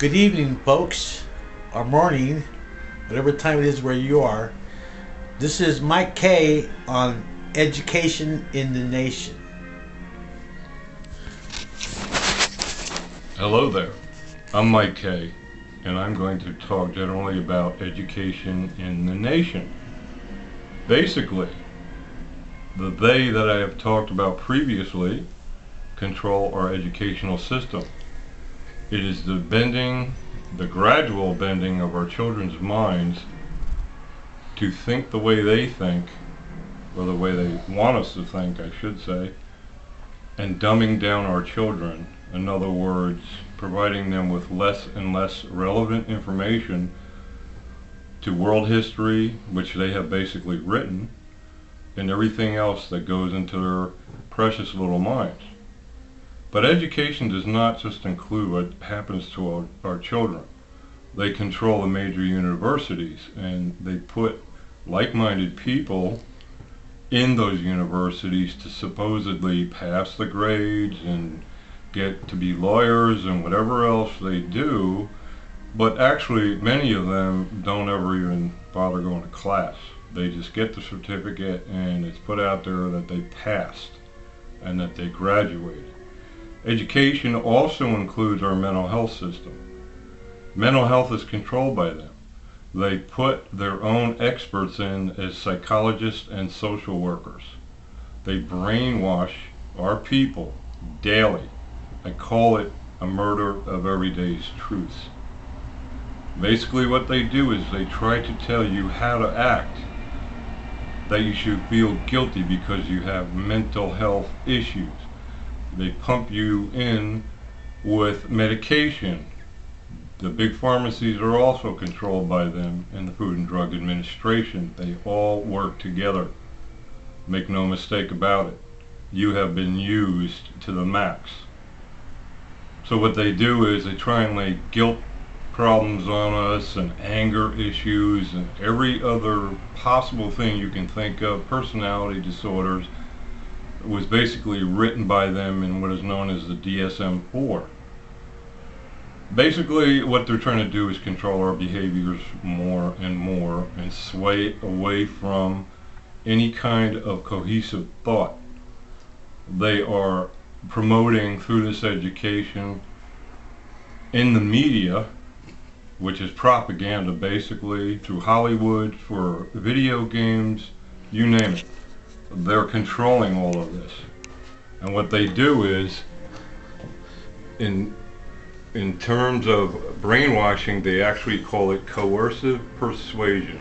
Good evening, folks, or morning, whatever time it is where you are. This is Mike K on Education in the Nation. Hello there. I'm Mike Kay, and I'm going to talk generally about education in the nation. Basically, the they that I have talked about previously control our educational system. It is the gradual bending of our children's minds to think the way they think, or the way they want us to think, I should say, and dumbing down our children. In other words, providing them with less and less relevant information to world history, which they have basically written, and everything else that goes into their precious little minds. But education does not just include what happens to our children. They control the major universities, and they put like-minded people in those universities to supposedly pass the grades and get to be lawyers and whatever else they do, but actually many of them don't ever even bother going to class. They just get the certificate and it's put out there that they passed and that they graduated. Education also includes our mental health system. Mental health is controlled by them. They put their own experts in as psychologists and social workers. They brainwash our people daily. I call it a murder of everyday's truths. Basically what they do is they try to tell you how to act, that you should feel guilty because you have mental health issues. They pump you in with medication. The big pharmacies are also controlled by them, and the Food and Drug Administration. They all work together. Make no mistake about it. You have been used to the max. So what they do is they try and lay guilt problems on us and anger issues and every other possible thing you can think of. Personality disorders was basically written by them in what is known as the DSM-4. Basically what they're trying to do is control our behaviors more and sway away from any kind of cohesive thought. They are promoting through this education in the media, which is propaganda basically, through Hollywood, for video games, you name it. They're controlling all of this. And what they do is, in terms of brainwashing, they actually call it coercive persuasion.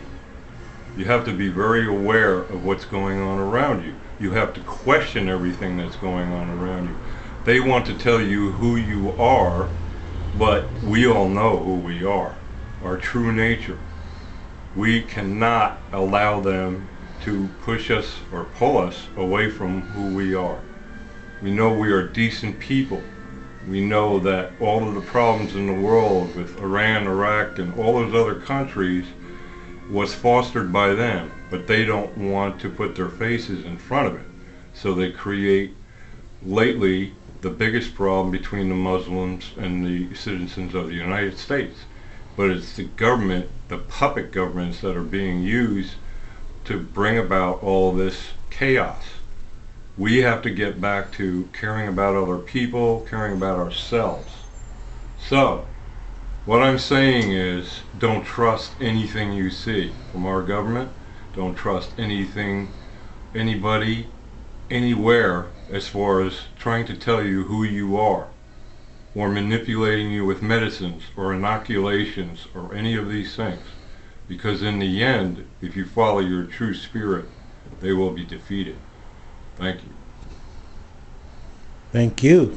You have to be very aware of what's going on around you. You have to question everything that's going on around you. They want to tell you who you are, but we all know who we are, our true nature. We cannot allow them to push us or pull us away from who we are. We know we are decent people. We know that all of the problems in the world with Iran, Iraq, and all those other countries was fostered by them, but they don't want to put their faces in front of it. So they create, lately, the biggest problem between the Muslims and the citizens of the United States. But it's the government, the puppet governments that are being used to bring about all this chaos. We have to get back to caring about other people, caring about ourselves. So, what I'm saying is, don't trust anything you see from our government. Don't trust anything, anybody, anywhere, as far as trying to tell you who you are, or manipulating you with medicines or inoculations or any of these things. Because in the end, if you follow your true spirit, they will be defeated. Thank you. Thank you.